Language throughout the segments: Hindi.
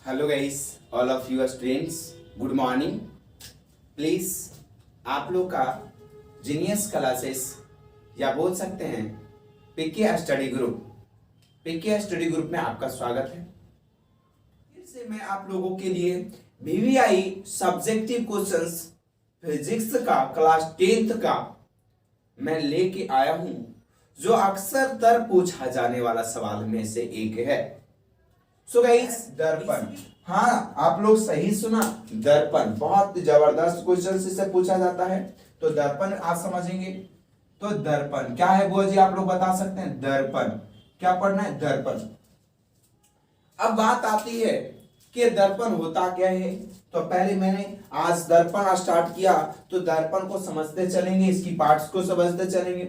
Hello guys, all of you students, good morning. Please आप लोग का जीनियस क्लासेस या बोल सकते हैं पीके स्टडी ग्रुप में आपका स्वागत है। फिर से मैं आप लोगों के लिए वीवीआई सब्जेक्टिव क्वेश्चंस फिजिक्स का क्लास 10th का मैं लेके आया हूं, जो अक्सर तर पूछा जाने वाला सवाल में से एक है। सो गाइस, दर्पण, हाँ आप लोग सही सुना, दर्पण बहुत जबरदस्त क्वेश्चन इससे पूछा जाता है। तो दर्पण आप समझेंगे। तो दर्पण क्या है बुआ जी, आप लोग बता सकते हैं? दर्पण क्या पढ़ना है? दर्पण। अब बात आती है कि दर्पण होता क्या है। तो पहले मैंने आज दर्पण स्टार्ट किया, तो दर्पण को समझते चलेंगे, इसकी पार्ट्स को समझते चलेंगे।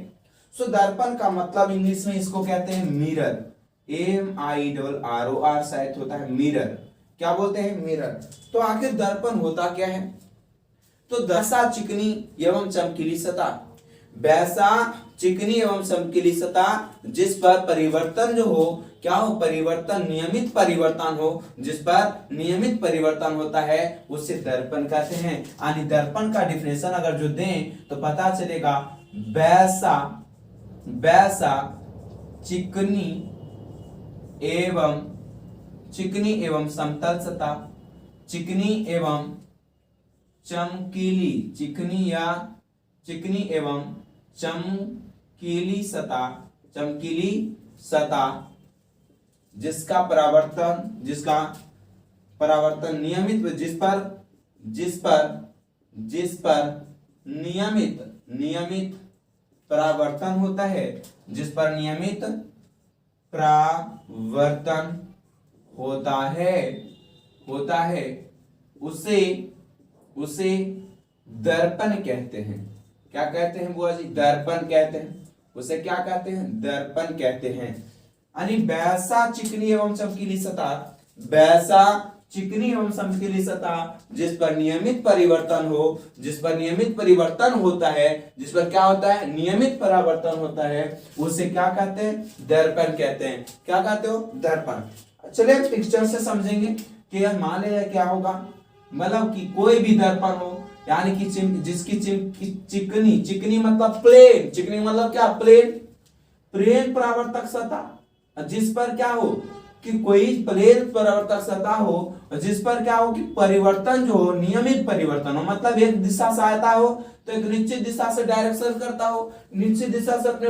सो दर्पण का मतलब इंग्लिश में इसको कहते हैं मिरर, MIRROR शायद होता है मिरर। क्या बोलते हैं? मिरर। तो आखिर दर्पण होता क्या है? तो दशा चिकनी एवं चमकीली सतह, वैसा चिकनी एवं चमकीली सतह जिस पर परिवर्तन जो हो, क्या हो? परिवर्तन, नियमित परिवर्तन हो, जिस पर नियमित परिवर्तन होता है उसे दर्पण कहते हैं। यानी दर्पण का डिफिनेशन अगर जो दें तो पता चलेगा, वैसा चिकनी एवं समतल सतह, चिकनी एवं चमकीली, चिकनी एवं चमकीली सतह जिसका परावर्तन नियमित, जिस पर नियमित परावर्तन होता है, जिस पर नियमित परावर्तन होता है उसे दर्पण कहते हैं। क्या कहते हैं बुआ जी? दर्पण कहते हैं। उसे क्या कहते हैं? दर्पण कहते हैं। यानी वैसा चिकनी एवं चमकीली सतह जिस पर नियमित परिवर्तन हो, जिस पर नियमित परिवर्तन होता है, जिस पर क्या होता है? नियमित परावर्तन होता है, उसे क्या कहते हैं? दर्पण कहते हैं। क्या कहते हो? दर्पण। चलिए पिक्चर से समझेंगे कि मान लिया क्या होगा, मतलब कि कोई भी दर्पण हो, यानी कि जिसकी चिकनी मतलब प्लेन, चिकनी मतलब क्या? प्लेन परावर्तक सतह, जिस पर क्या हो कि कोई प्लेन परावर्तक सतह हो, जिस पर क्या हो कि परिवर्तन जो हो, नियमित परिवर्तन हो, मतलब एक दिशा से आता हो तो एक निश्चित दिशा से डायरेक्शन करता हो, निश्चित दिशा से अपने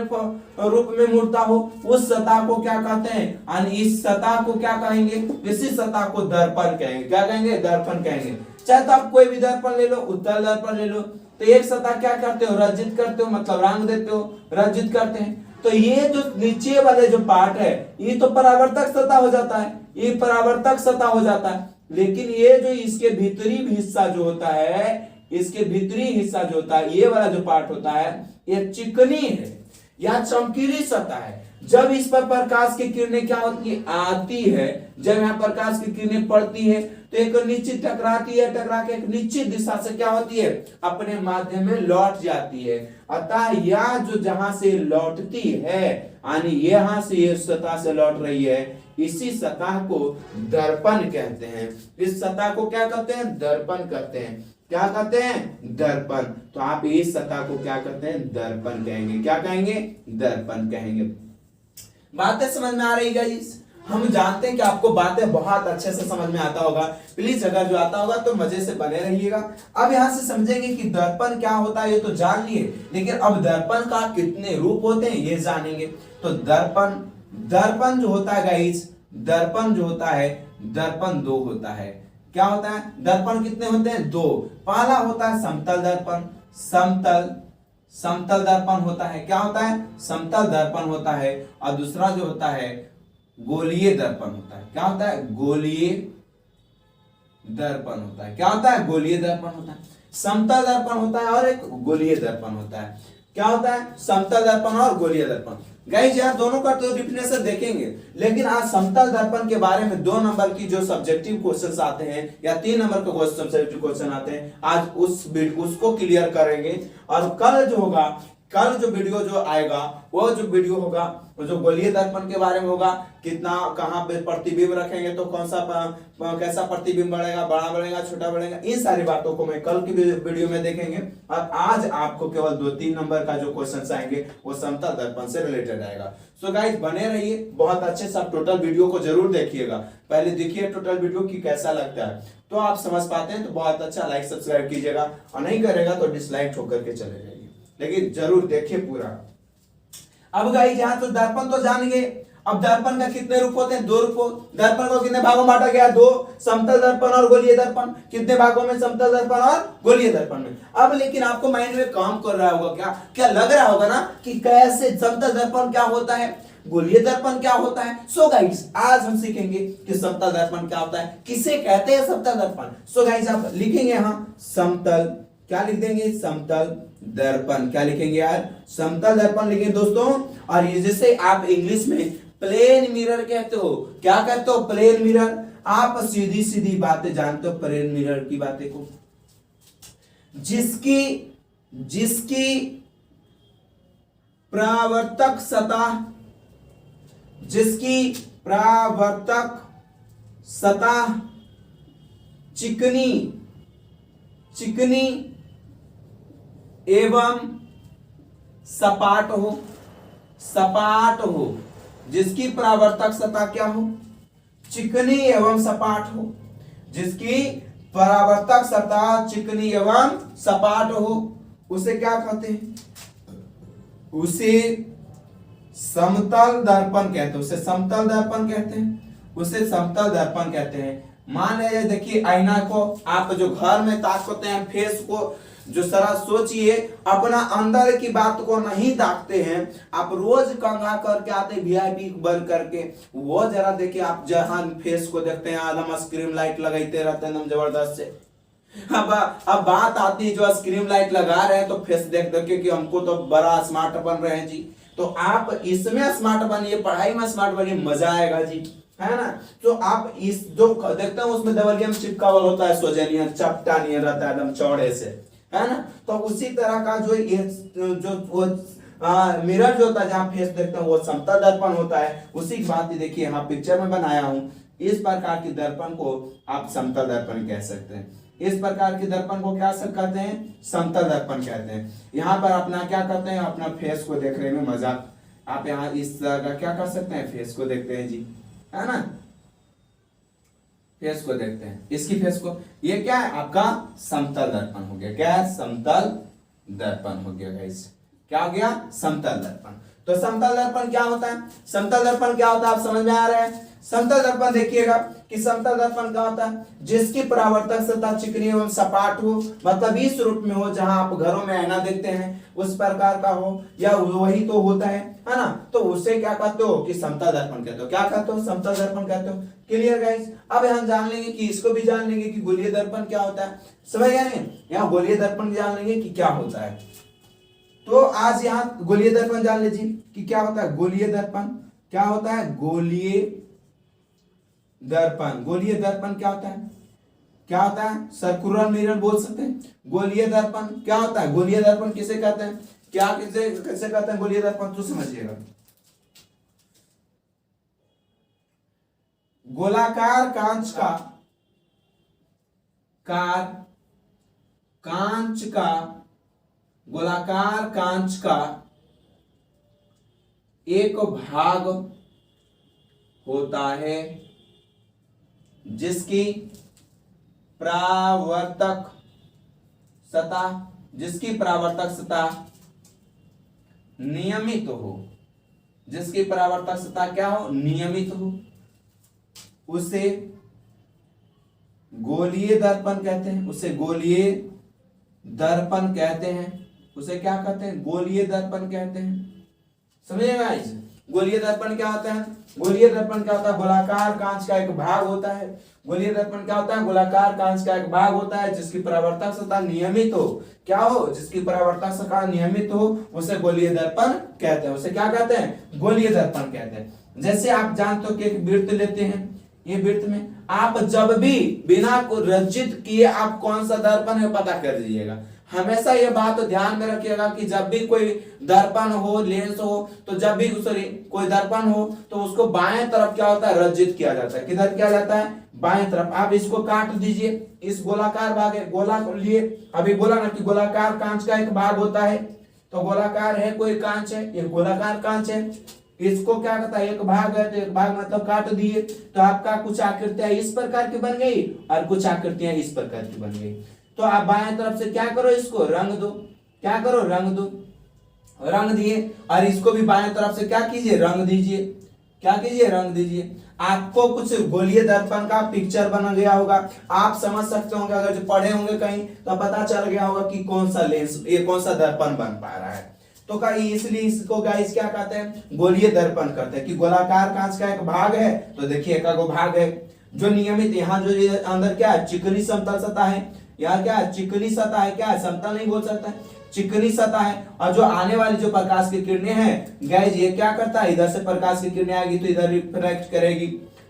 रूप में मुड़ता हो, उस सतह को क्या कहते हैं? यानी इस सतह को क्या कहेंगे? इसी सतह को दर्पण कहेंगे। क्या कहेंगे? दर्पण कहेंगे। चाहे तो आप कोई भी दर्पण ले लो, उत्तल दर्पण ले लो, तो एक सतह क्या करते हो? रंजित करते हो, मतलब रंग देते हो, रंजित करते हैं। तो ये जो नीचे वाले जो पार्ट है, ये तो परावर्तक सतह हो जाता है, ये परावर्तक सतह हो जाता है। लेकिन ये जो इसके भीतरी हिस्सा जो होता है, इसके भीतरी हिस्सा जो होता है, ये वाला जो पार्ट होता है, ये चिकनी है या चमकीली सतह है। जब इस पर प्रकाश की किरणें क्या होती है? आती है। जब यहाँ प्रकाश की किरणें पड़ती है तो एक निश्चित टकराती है, टकरा के एक निश्चित दिशा से क्या होती है? अपने माध्यम में लौट जाती है। अतः यह जो जहां से लौटती है, यानी यहां से ये सतह से लौट रही है, इसी सतह को दर्पण कहते हैं। इस सतह को क्या कहते हैं? दर्पण कहते हैं। क्या कहते हैं? दर्पण। तो आप इस सतह को क्या कहते हैं? दर्पण कहेंगे। क्या कहेंगे? दर्पण कहेंगे। बातें समझ में आ रही गाइस? हम जानते हैं कि आपको बातें बहुत अच्छे से समझ में आता होगा। प्लीज अगर जो आता होगा तो मजे से बने रहिएगा। अब यहां से समझेंगे कि दर्पण क्या होता है, ये तो जान लिए, लेकिन अब दर्पण का कितने रूप होते हैं ये जानेंगे। तो दर्पण जो होता है गाइस, दर्पण जो होता है, दर्पण दो होता है। क्या होता है? दर्पण कितने होते हैं? दो। पहला होता है समतल दर्पण, समतल दर्पण होता है। क्या होता है? समतल दर्पण होता है। और दूसरा जो होता है गोलीय दर्पण होता है। क्या होता है? गोलीय दर्पण होता है। क्या होता है? गोलीय दर्पण होता है। समतल दर्पण होता है और एक गोलीय दर्पण होता है। क्या होता है? समतल दर्पण और गोलीय दर्पण। गाइस यार दोनों का तो डिफिनेशन देखेंगे, लेकिन आज समतल दर्पण के बारे में 2 नंबर की जो सब्जेक्टिव क्वेश्चंस आते हैं या 3 नंबर के सब्जेक्टिव क्वेश्चन आते हैं, आज उसको क्लियर करेंगे। और कल जो होगा कल जो वीडियो जो आएगा वो जो वीडियो होगा वो जो गोलीय दर्पण के बारे में होगा, कितना कहाँ पे प्रतिबिंब रखेंगे तो कौन सा कैसा प्रतिबिंब बढ़ेगा, बड़ा बढ़ेगा छोटा बढ़ेगा, इन सारी बातों को मैं कल की वीडियो में देखेंगे। और आज आपको केवल 2-3 नंबर का जो क्वेश्चन आएंगे वो समतल दर्पण से रिलेटेड आएगा। सो गाइस बने रहिए, बहुत अच्छे से आप टोटल वीडियो को जरूर देखिएगा। पहले देखिए टोटल वीडियो की कैसा लगता है, तो आप समझ पाते हैं तो बहुत अच्छा, लाइक सब्सक्राइब कीजिएगा, और नहीं करेगा तो डिसलाइक ठोकर के चले जाइए, लेकिन जरूर देखिए पूरा। अब गाइस यहाँ तो दर्पण तो जान गए, अब दर्पण का कितने रूप होते हैं, 2 रूप। दर्पण को कितने भागों में बांटा गया, 2, समतल दर्पण और गोलीय दर्पण। कितने भागों में, समतल दर्पण और गोलीय दर्पण में। अब लेकिन आपको माइंड में काम कर रहा होगा, क्या लग रहा होगा ना कि कैसे समतल दर्पण क्या होता है, गोलीय दर्पण क्या होता है। सो गाइस आज हम सीखेंगे कि समतल दर्पण क्या होता है, किसे कहते हैं समतल दर्पण। सो गाइस आप लिखेंगे यहाँ समतल, क्या लिख देंगे, समतल दर्पण। क्या लिखेंगे यार, समतल दर्पण लिखेंगे दोस्तों। और ये जैसे आप इंग्लिश में प्लेन मिरर कहते हो, क्या कहते हो, प्लेन मिरर। आप सीधी सीधी बातें जानते हो प्लेन मिरर की बातें को, जिसकी परावर्तक सतह चिकनी एवं सपाट हो, जिसकी परावर्तक सतह क्या हो, चिकनी एवं सपाट हो, जिसकी परावर्तक सतह चिकनी एवं सपाट हो, उसे क्या कहते हैं, उसे समतल दर्पण कहते हैं, उसे समतल दर्पण कहते हैं, उसे समतल दर्पण कहते हैं। मान लीजिए देखिए आईना को आप जो घर में ताकते हैं, फेस को जो सरा सोचिए, अपना अंदर की बात को नहीं ताकते हैं, आप रोज कंघा करके आते वीआईपी बंद करके, वो जरा देखिए आप जहां फेस को देखते हैं एकदम स्क्रीन लाइट लगाते रहते हैं एकदम जबरदस्त से। अब बात आती है जो स्क्रीन लाइट लगा रहे हैं तो फेस देख देख कि हमको तो बड़ा स्मार्ट बन रहे हैं जी, तो आप इसमें स्मार्ट बनिए, पढ़ाई में स्मार्ट बनिए, मजा आएगा जी, है ना। तो आप इस जो देखते हैं उसमें दबलिया में चिपका हुआ होता है, सोजनिया चपटा नहीं रहता है एकदम चौड़े से, है ना। तो उसी तरह का जो ये जो मिरर जो होता है जहाँ फेस देखते हैं वो समतल दर्पण होता है। उसी की बात देखिए यहाँ पिक्चर में बनाया हूँ, इस प्रकार की दर्पण को आप समतल दर्पण कह सकते हैं। इस प्रकार के दर्पण को क्या कहते हैं, समतल दर्पण कहते हैं। यहाँ पर अपना क्या करते हैं, अपना फेस को देखने में मजा, आप यहाँ इस तरह का क्या कर सकते हैं, फेस को देखते हैं जी, है ना, फेस को देखते हैं, इसकी फेस को, ये क्या है आपका समतल दर्पण हो गया। क्या है, समतल दर्पण हो गया गाइस, क्या हो गया, समतल दर्पण। तो समतल दर्पण क्या होता है, समतल दर्पण क्या होता है आप समझ में आ रहा है। समतल दर्पण देखिएगा कि समतल दर्पण क्या होता है, जिसकी परावर्तक सतह चिकनी एवं सपाट हो, मतलब इस रूप में हो जहां आप घरों में आईना देखते हैं उस प्रकार का हो, या वही तो होता है ना, तो उसे क्या कहते हो कि समतल दर्पण कहते हो। क्या कहते हो, समतल दर्पण कहते हो। Clear guys. अब हम जान लेंगे कि इसको भी जान लेंगे कि गोलीय दर्पण क्या होता है, समझ गए नहीं, यहाँ गोलीय दर्पण जान लेंगे कि क्या होता है। तो आज यहाँ गोलीय दर्पण जान लीजिए कि क्या होता है, गोलीय दर्पण क्या होता है, गोलीय दर्पण। गोलीय दर्पण क्या होता है, क्या होता है, सर्कुलर मिरर बोल सकते हैं। गोलीय दर्पण क्या होता है, गोलीय दर्पण किसे कहते हैं, क्या कैसे कहते हैं गोलीय दर्पण, तो समझिएगा। गोलाकार गोलाकार कांच का एक भाग होता है जिसकी परावर्तक सतह नियमित हो, जिसकी परावर्तक सतह क्या हो, नियमित हो, उसे गोलीय दर्पण कहते हैं, उसे गोलीय दर्पण कहते हैं, उसे क्या कहते हैं, गोलीय दर्पण कहते हैं। समझिएगा गाइस, गोलीय दर्पण क्या होता है, गोलीय दर्पण क्या होता है, गोलाकार कांच का एक भाग होता है। गोलीय दर्पण क्या होता है, गोलाकार कांच का एक भाग होता है जिसकी परावर्तक सतह नियमित हो, क्या हो, जिसकी परावर्तक सतह नियमित हो, उसे गोलीय दर्पण कहते हैं। उसे क्या कहते हैं, गोलीय दर्पण कहते हैं। जैसे आप जानते हो कि एक वृत्त लेते हैं, ये वृत्त में आप जब भी बिना को रंजित किए आप कौन सा दर्पण है पता कर दीजिएगा। हमेशा ये बात ध्यान में रखिएगा कि जब भी कोई दर्पण हो, लेंस हो, तो जब भी सॉरी कोई दर्पण हो तो उसको बाएं तरफ क्या होता है, रजित किया जाता है। किधर किया जाता है, बाएं तरफ। आप इसको काट दीजिए, इस गोलाकार भाग है, गोला लिए अभी बोला ना कि गोलाकार कांच का एक भाग होता है, तो गोलाकार है कोई कांच है, ये गोलाकार कांच है, इसको क्या कहता है, एक भाग है, तो एक भाग मतलब काट दिए, तो आपका कुछ आकृतियां इस प्रकार की बन गई और कुछ आकृतियां इस प्रकार की बन गई। तो आप बाएं तरफ से क्या करो, इसको रंग दो, क्या करो, रंग दो, रंग दिए, और इसको भी बाएं तरफ से क्या कीजिए, रंग दीजिए, क्या कीजिए, रंग दीजिए। आपको कुछ गोलीय दर्पण का पिक्चर बना गया होगा, आप समझ सकते होंगे, अगर जो पढ़े होंगे कहीं तो पता चल गया होगा कि कौन सा लेंस, ये कौन सा दर्पण बन पा रहा है। तो इसलिए इसको गाइस क्या कहते हैं, गोलीय दर्पण कहते हैं कि गोलाकार कांच का एक भाग है, तो देखिए एक भाग है जो नियमित, यहाँ जो अंदर क्या है, चिकनी समतल सतह है, यहाँ क्या है, चिकनी सतह है, क्या है, समतल नहीं बोल सकता है, चिकनी सतह है। और जो आने वाली जो प्रकाश की किरणें हैं गाइस, ये क्या करता है, इधर से प्रकाश की किरणें आएगी तो इधर रिफ्लेक्ट करेगी,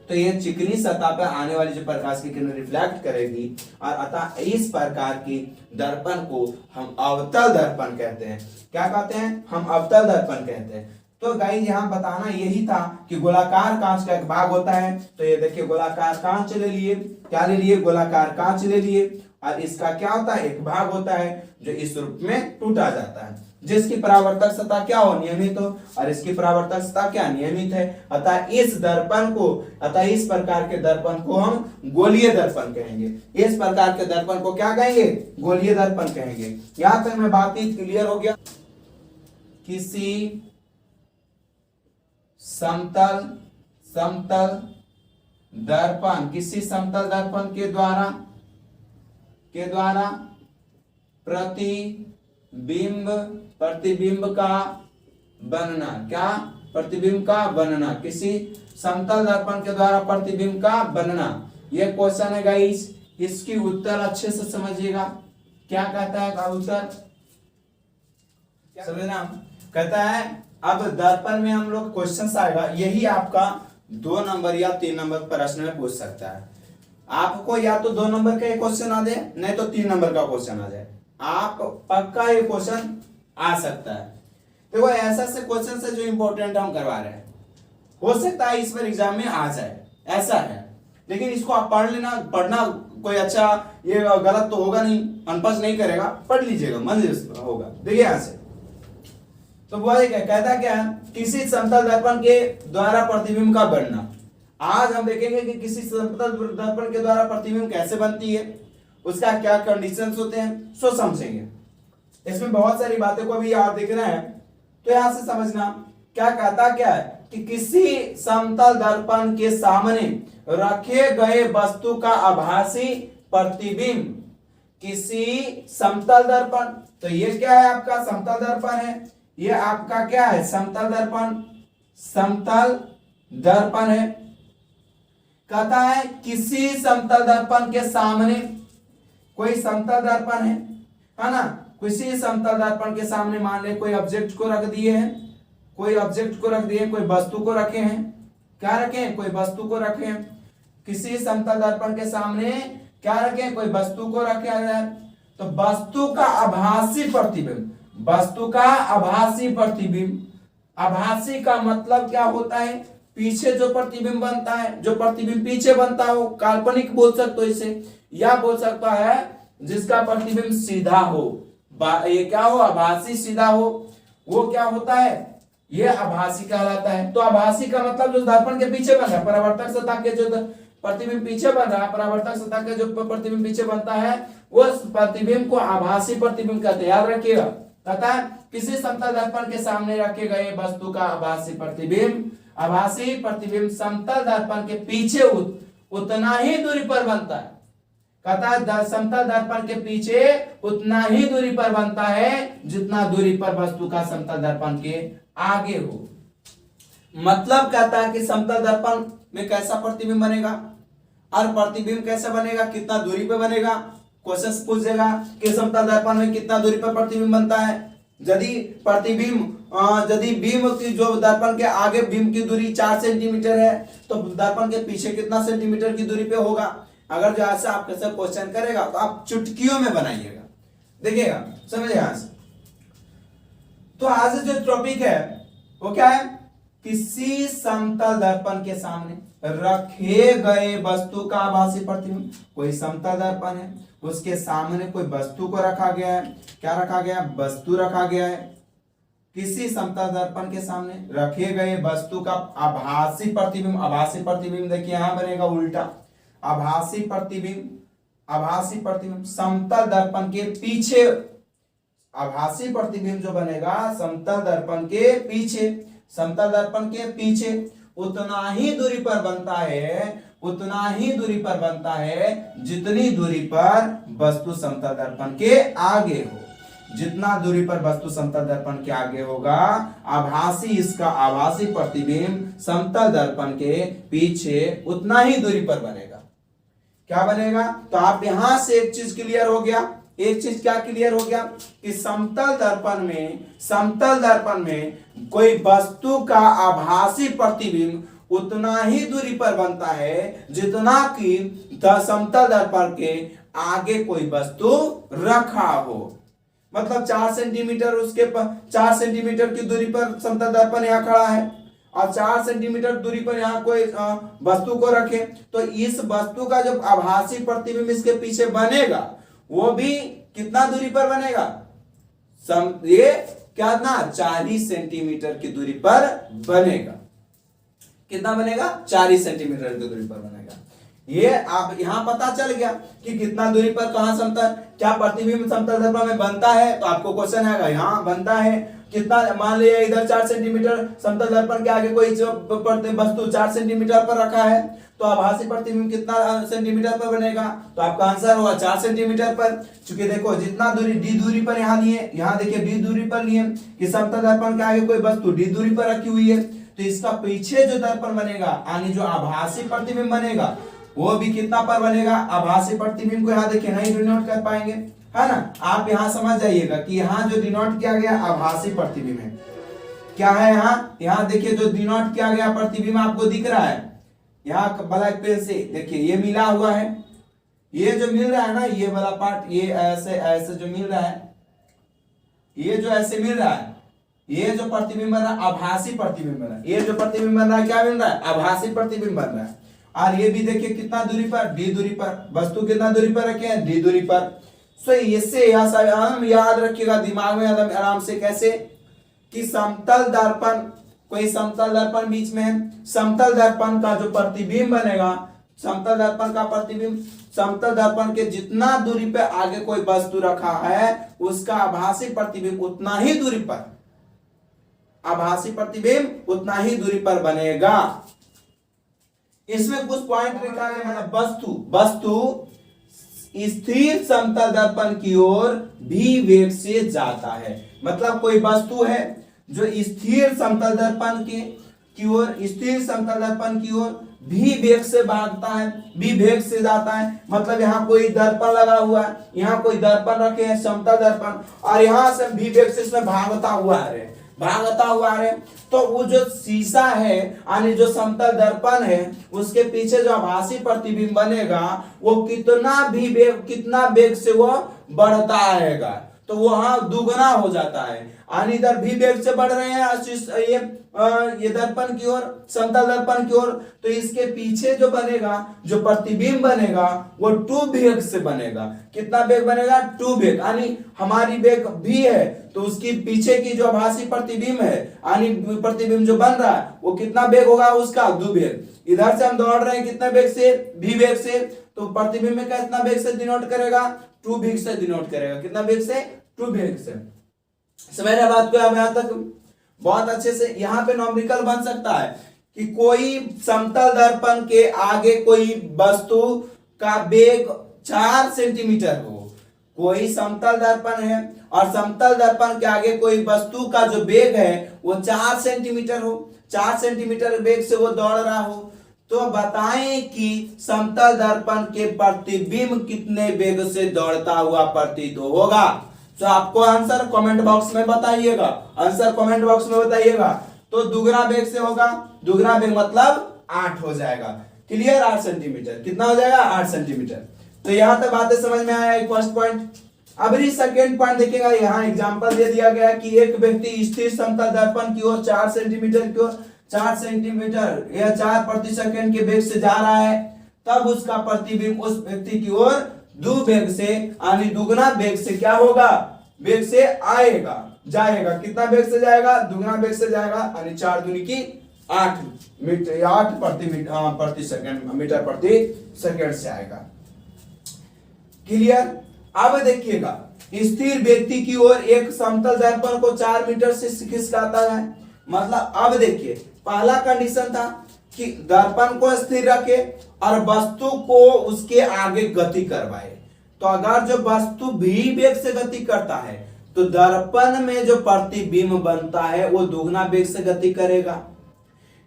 तो ये चिकनी सतह पर आने वाली जो प्रकाश की किरणें रिफ्लेक्ट करेगी, और अतः इस प्रकार की दर्पण को हम अवतल दर्पण कहते हैं। क्या कहते हैं, हम अवतल दर्पण कहते हैं। तो गाइस यहाँ बताना यही था कि गोलाकार कांच का एक भाग होता है, तो ये देखिए गोलाकार कांच ले लिए, क्या ले लिए, गोलाकार कांच ले लिए, और इसका क्या होता है, एक भाग होता है जो इस रूप में टूटा जाता है, जिसकी परावर्तक सतह क्या हो, नियमित हो, और इसकी परावर्तक सतह क्या, नियमित है। अतः इस दर्पण को, अतः इस प्रकार के दर्पण को हम गोलीय दर्पण कहेंगे। इस प्रकार के दर्पण को क्या कहेंगे, गोलीय दर्पण कहेंगे। यहां तक में बात क्लियर हो गया। किसी समतल दर्पण, किसी समतल दर्पण के द्वारा प्रतिबिंब का बनना, क्या, प्रतिबिंब का बनना, किसी समतल दर्पण के द्वारा प्रतिबिंब का बनना, ये क्वेश्चन है गाइस। इसकी उत्तर अच्छे से समझिएगा, क्या कहता है उत्तर, समझना, कहता है अब दर्पण में हम लोग क्वेश्चन आएगा, यही आपका 2 नंबर या 3 नंबर प्रश्न में पूछ सकता है। आपको या तो 2 नंबर का क्वेश्चन आ जाए, नहीं तो 3 नंबर का क्वेश्चन आ जाए, आप पक्का ये क्वेश्चन आ सकता है। देखो ऐसा से क्वेश्चन से जो इंपॉर्टेंट हम करवा रहे हैं, हो सकता है इस बार एग्जाम में आ जाए, ऐसा है, लेकिन इसको आप पढ़ लेना, पढ़ना कोई अच्छा, ये गलत तो होगा नहीं, अनपढ़ नहीं करेगा, पढ़ लीजिएगा, मन होगा। देखिए यहां से तो वो कहता क्या है, किसी समतल दर्पण के द्वारा प्रतिबिंब का बनना। आज हम देखेंगे कि किसी समतल दर्पण के द्वारा प्रतिबिंब कैसे बनती है, उसका क्या कंडीशंस होते हैं, सो समझेंगे। इसमें बहुत सारी बातें को भी आप देखना है, तो यहां से समझना क्या कहता क्या है कि किसी समतल दर्पण के सामने रखे गए वस्तु का आभासी प्रतिबिंब, किसी समतल दर्पण, तो ये क्या है, आपका समतल दर्पण है, ये आपका क्या है, समतल दर्पण, समतल दर्पण है। कहता है किसी समतल दर्पण के सामने, कोई समतल दर्पण है ना, किसी समतल दर्पण के सामने मान ले कोई ऑब्जेक्ट को रख दिए हैं, कोई ऑब्जेक्ट को रख दिए, कोई वस्तु को रखे हैं, क्या रखे हैं, कोई वस्तु को रखे हैं। किसी समतल दर्पण के सामने क्या रखे, कोई वस्तु को रखा जाए, तो वस्तु का आभासी प्रतिबिंब, वस्तु का आभासी प्रतिबिंब, आभासी का मतलब क्या होता है, पीछे जो प्रतिबिंब बनता है, जो प्रतिबिंब पीछे बनता हो, काल्पनिक बोल सकते हो इसे, या बोल सकता है जिसका प्रतिबिंब सीधा हो, ये क्या हो, आभासी सीधा हो, वो क्या होता है, ये आभासी कहलाता है। तो आभासी का मतलब जो दर्पण के पीछे बन रहा है, परावर्तक सतह के जो प्रतिबिंब पीछे बन रहा है, परावर्तक सतह के जो प्रतिबिंब पीछे बनता है, उस प्रतिबिंब को आभासी प्रतिबिंब कहते हैं, याद रखिएगा। कहता है किसी समतल दर्पण के सामने रखे गए वस्तु का आभासी प्रतिबिंब, आभासी प्रतिबिंब समतल दर्पण के पीछे उतना ही दूरी पर बनता है। कहता है समतल दर्पण के पीछे उतना ही दूरी पर बनता है जितना दूरी पर वस्तु का समतल दर्पण के आगे हो। मतलब कहता है कि समतल दर्पण में कैसा प्रतिबिंब बनेगा, और प्रतिबिंब कैसे बनेगा, कितना दूरी पे बनेगा। क्वेश्चन पूछेगा कि समतल दर्पण में कितना दूरी पर प्रतिबिंब बनता है। यदि प्रतिबिंब यदि बीम की जो दर्पण के आगे बीम की दूरी 4 सेंटीमीटर है, तो दर्पण के पीछे कितना सेंटीमीटर की दूरी पे होगा। अगर जो ऐसा आपके साथ क्वेश्चन करेगा तो आप चुटकियों में बनाइएगा, देखिएगा, समझिए यहां से। तो आज जो टॉपिक है वो क्या है, किसी समतल दर्पण के सामने रखे गए वस्तु का आभासी प्रतिबिंब। कोई समतल दर्पण है, उसके सामने कोई वस्तु को रखा गया है। क्या रखा गया है, वस्तु रखा गया है। किसी समतल दर्पण के सामने रखे गए वस्तु का आभासी प्रतिबिंब। आभासी प्रतिबिंब देखिए यहां बनेगा उल्टा, आभासी प्रतिबिंब, आभासी प्रतिबिंब समतल दर्पण के पीछे। आभासी प्रतिबिंब जो बनेगा समतल दर्पण के पीछे, समतल दर्पण के पीछे उतना ही दूरी पर बनता है, उतना ही दूरी पर बनता है जितनी दूरी पर वस्तु समतल दर्पण के आगे हो। जितना दूरी पर वस्तु समतल दर्पण के आगे होगा, आभासी इसका आभासी प्रतिबिंब समतल दर्पण के पीछे उतना ही दूरी पर बनेगा। क्या बनेगा, तो आप यहां से एक चीज क्लियर हो गया, एक चीज क्या क्लियर हो गया कि समतल दर्पण में कोई वस्तु का आभासी प्रतिबिंब उतना ही दूरी पर बनता है जितना कि समतल दर्पण के आगे कोई वस्तु रखा हो। मतलब 4 सेंटीमीटर उसके 4 सेंटीमीटर की दूरी पर समतल दर्पण यहाँ खड़ा है और 4 सेंटीमीटर दूरी पर यहाँ कोई वस्तु को रखे, तो इस वस्तु का जो आभासी प्रतिबिंब इसके पीछे बनेगा वो भी कितना दूरी पर बनेगा, ये क्या ना 40 सेंटीमीटर की दूरी पर बनेगा। कितना बनेगा, 40 सेंटीमीटर की दूरी पर बनेगा। ये आप यहां पता चल गया कि कितना दूरी पर कहां समतल, क्या प्रतिबिंब समतल दर्पण में बनता है, तो आपको क्वेश्चन आएगा यहां बनता है कितना। मान लिया इधर 4 सेंटीमीटर समतल दर्पण के आगे कोई जो वस्तु 4 सेंटीमीटर पर रखा है, तो आभासी प्रतिबिंब कितना सेंटीमीटर पर बनेगा, तो आपका आंसर होगा 4 सेंटीमीटर पर। चूंकि देखो जितना दूरी डी दूरी पर यहाँ लिए, यहाँ देखिए डी दूरी पर लिए कि समतल दर्पण के आगे कोई वस्तु डी दूरी पर रखी हुई है, तो इसका पीछे जो दर्पण बनेगा यानी जो आभासी प्रतिबिंब बनेगा वो भी कितना पर बनेगा, आभासी प्रतिबिंब को यहाँ देखिए नहीं डिनोट कर पाएंगे, है ना। आप यहाँ समझ जाइएगा कि यहाँ जो डिनोट किया गया आभासी प्रतिबिंब है, क्या है यहाँ देखिए जो डिनोट किया गया प्रतिबिंब आपको दिख रहा है यहाँ ब्लैक पेन से, देखिए ये मिला हुआ है, ये जो मिल रहा है ना ये वाला पार्ट, ये ऐसे ऐसे जो मिल रहा है, ये जो ऐसे मिल रहा है, ये जो प्रतिबिंब बन रहा है आभासी प्रतिबिंब बन रहा है। ये जो प्रतिबिंब बन रहा है क्या बन रहा है, आभासी प्रतिबिंब बन रहा है। और ये भी देखिए कितना दूरी पर, डी दूरी पर, वस्तु कितना दूरी पर रखे हैं, डी दूरी पर। सो इससे हम याद रखिएगा दिमाग में आराम से, कैसे कि समतल दर्पण, कोई समतल दर्पण बीच में है, समतल दर्पण का जो प्रतिबिंब बनेगा, समतल दर्पण का प्रतिबिंब समतल दर्पण के जितना दूरी पे आगे कोई वस्तु रखा है उसका आभासी प्रतिबिंब उतना ही दूरी पर, आभासी प्रतिबिंब उतना ही दूरी पर बनेगा। इसमें कुछ पॉइंट लिखा है, मतलब वस्तु स्थिर समतल दर्पण की ओर भी वेग से जाता है। मतलब कोई वस्तु है जो स्थिर समतल दर्पण की ओर, स्थिर समतल दर्पण की ओर भी वेग से भागता है, भी वेग से जाता है। मतलब यहाँ कोई दर्पण लगा हुआ है, यहाँ कोई दर्पण रखे हैं समतल दर्पण, और यहाँ से भी वेग से इसमें भागता हुआ है, तो वो जो शीशा है यानी जो समतल दर्पण है उसके पीछे जो आभासी प्रतिबिंब बनेगा वो कितना वेग से वो बढ़ता रहेगा, तो वहां दुगना हो जाता है। यानी इधर भी वेग से बढ़ रहे हैं ये दर्पण की ओर, समतल दर्पण की ओर, तो इसके पीछे जो बनेगा, जो प्रतिबिंब बनेगा वो 2 वेग से बनेगा। कितना वेग बनेगा, 2 वेग। यानी हमारी वेग भी है तो उसकी पीछे की जो आभासी प्रतिबिंब है यानी प्रतिबिंब जो बन रहा है वो कितना वेग होगा, उसका 2 वेग। इधर से हम दौड़ रहे हैं कितने वेग से, भी वेग से, तो प्रतिबिंब में कितना वेग से डिनोट करेगा, 2 वेग से डिनोट करेगा। कितना वेग से, 2 वेग से। समझ रहे बात को अब यहाँ तक बहुत अच्छे से। यहाँ पे नॉमिकल बन सकता है कि कोई समतल दर्पण के आगे कोई वस्तु का वेग 4 सेंटीमीटर हो, कोई समतल दर्पण है और समतल दर्पण के आगे कोई वस्तु का जो वेग है वो 4 सेंटीमीटर हो, 4 सेंटीमीटर वेग से वो दौड़ रहा हो, तो बताएं कि समतल दर्पण के प्रतिबिंब कितने वेग से दौड़ता हुआ प्रतीत होगा। तो आपको आंसर कमेंट बॉक्स में बताइएगा, आंसर कमेंट बॉक्स में बताइएगा। तो दुगना वेग से होगा, दुगना वेग मतलब 8 हो जाएगा। Clear, 8 centimetre. कितना हो जाएगा, 8 सेंटीमीटर। तो यहां तक बातें समझ में आया, फर्स्ट पॉइंट। अब इस सेकेंड पॉइंट देखिएगा, यहाँ एग्जांपल दे दिया गया कि एक व्यक्ति स्थिर समतल दर्पण की ओर 4 सेंटीमीटर की ओर 4 सेंटीमीटर या 4 प्रति सेकंड के वेग से जा रहा है, तब उसका प्रतिबिंब उस व्यक्ति की ओर वेग से यानी दुगना वेग से क्या होगा, वेग से आएगा, जाएगा। कितना वेग से जाएगा, दुगना वेग से जाएगा, यानी 4 दूनी की 8 मीटर, 8 प्रति सेकंड, मीटर प्रति सेकंड से आएगा। क्लियर। अब देखिएगा, स्थिर व्यक्ति की ओर एक समतल दर्पण को 4 मीटर से खिसकाता है। मतलब अब देखिए, पहला कंडीशन था कि दर्पण को स्थिर रखे और वस्तु को उसके आगे गति करवाए। तो अगर जो वस्तु भी वेग से गति करता है तो दर्पण में जो प्रतिबिंब बनता है वो दुगना वेग से गति करेगा।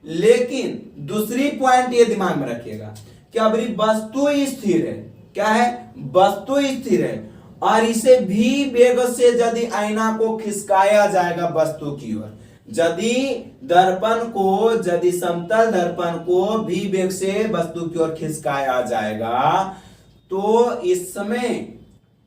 लेकिन दूसरी पॉइंट ये दिमाग में रखिएगा कि अब वस्तु स्थिर है, क्या है, वस्तु स्थिर है, और इसे भी वेग से यदि आईना को खिसकाया जाएगा वस्तु की ओर, यदि दर्पण को, यदि समतल दर्पण को भी वेग से वस्तु की ओर खिसकाया जाएगा, तो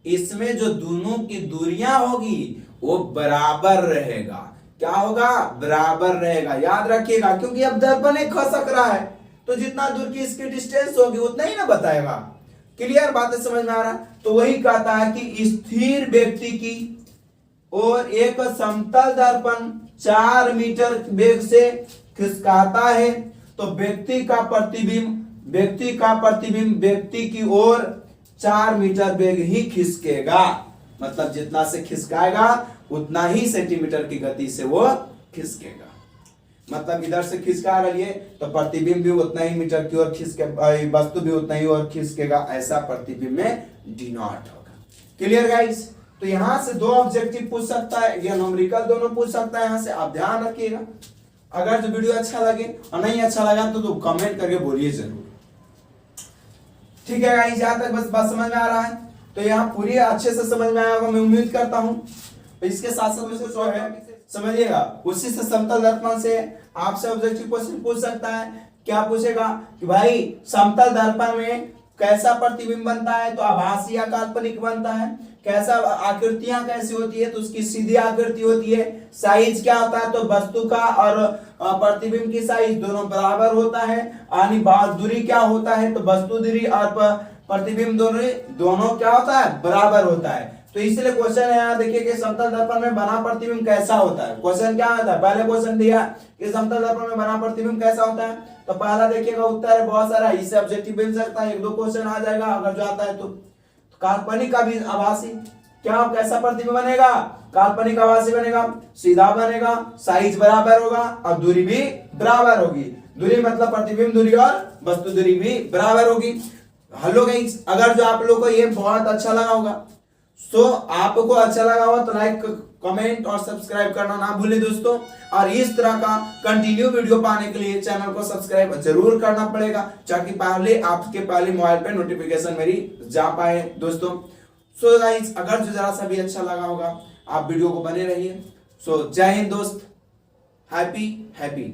इसमें जो दोनों की दूरियां होगी वो बराबर रहेगा। क्या होगा, बराबर रहेगा। याद रखिएगा, क्योंकि अब दर्पण एक खसक रहा है तो जितना दूर की इसकी डिस्टेंस होगी उतना ही ना बताएगा। क्लियर बात है, समझ में आ रहा है। तो वही कहता है कि स्थिर व्यक्ति की और एक समतल दर्पण 4 मीटर वेग से खिसकाता है तो व्यक्ति का प्रतिबिंब व्यक्ति की ओर 4 मीटर वेग ही खिसकेगा। मतलब जितना से खिसकाएगा उतना ही सेंटीमीटर की गति से वो खिसकेगा। मतलब इधर से खिसका रही है तो प्रतिबिंब भी उतना ही मीटर की ओर खिसके, वस्तु भी उतना ही और खिसकेगा। ऐसा प्रतिबिंब में डिनोट होगा। Clear guys. तो यहां से 2 ऑब्जेक्टिव पूछ सकता है या न्यूमेरिकल दोनों पूछ सकता है। यहां से आप ध्यान रखिएगा। अगर जो वीडियो अच्छा लगे और नहीं अच्छा लगा तो कमेंट करके बोलिए जरूर। ठीक है गाइस, यहां तक बस बात समझ में आ रहा है। तो यहाँ पूरी अच्छे से समझ में आया होगा, मैं उम्मीद करता हूँ। इसके साथ साथ में जो है समझिएगा, उसी से समतल दर्पण से आपसे ऑब्जेक्टिव क्वेश्चन पूछ सकता है। क्या पूछेगा कि भाई समतल दर्पण में कैसा प्रतिबिंब बनता है, तो आभासी या काल्पनिक बनता है। कैसा आकृतियां कैसी होती है, तो उसकी सीधी आकृति होती है। साइज क्या होता है, तो वस्तु का और प्रतिबिंब की साइज दोनों बराबर होता है। यानी दूरी क्या होता है, तो वस्तु दूरी और प्रतिबिंब दोनों क्या होता है, बराबर होता है। तो इसलिए क्वेश्चन है यहाँ देखिए कि समतल दर्पण में बना प्रतिबिंब कैसा होता है। क्वेश्चन क्या होता है, पहले क्वेश्चन दिया कि समतल दर्पण में बना प्रतिबिंब कैसा होता है, तो पहला देखिएगा उत्तर है बहुत सारा, इससे ऑब्जेक्टिव बन सकता है। 1-2 क्वेश्चन आ जाएगा अगर जो आता है तो। काल्पनिक का भी आभासी, क्या कैसा प्रतिबिंब बनेगा, काल्पनिक आभासी बनेगा, सीधा बनेगा, साइज बराबर होगा और दूरी भी बराबर होगी। दूरी मतलब प्रतिबिंब दूरी और वस्तु दूरी भी बराबर होगी। हेलो गाइस, अगर जो आप लोगों को ये बहुत अच्छा लगा होगा, तो आपको अच्छा लगा हो तो लाइक, कमेंट और सब्सक्राइब करना ना भूलें दोस्तों। और इस तरह का कंटिन्यू वीडियो पाने के लिए चैनल को सब्सक्राइब जरूर करना पड़ेगा, ताकि आपके पहले मोबाइल पे नोटिफिकेशन मेरी जा पाए दोस्तों। सो गाइस, अगर जो जरा सा भी अच्छा लगा होगा आप वीडियो को बने रहिए। सो जय हिंद दोस्त, हैप्पी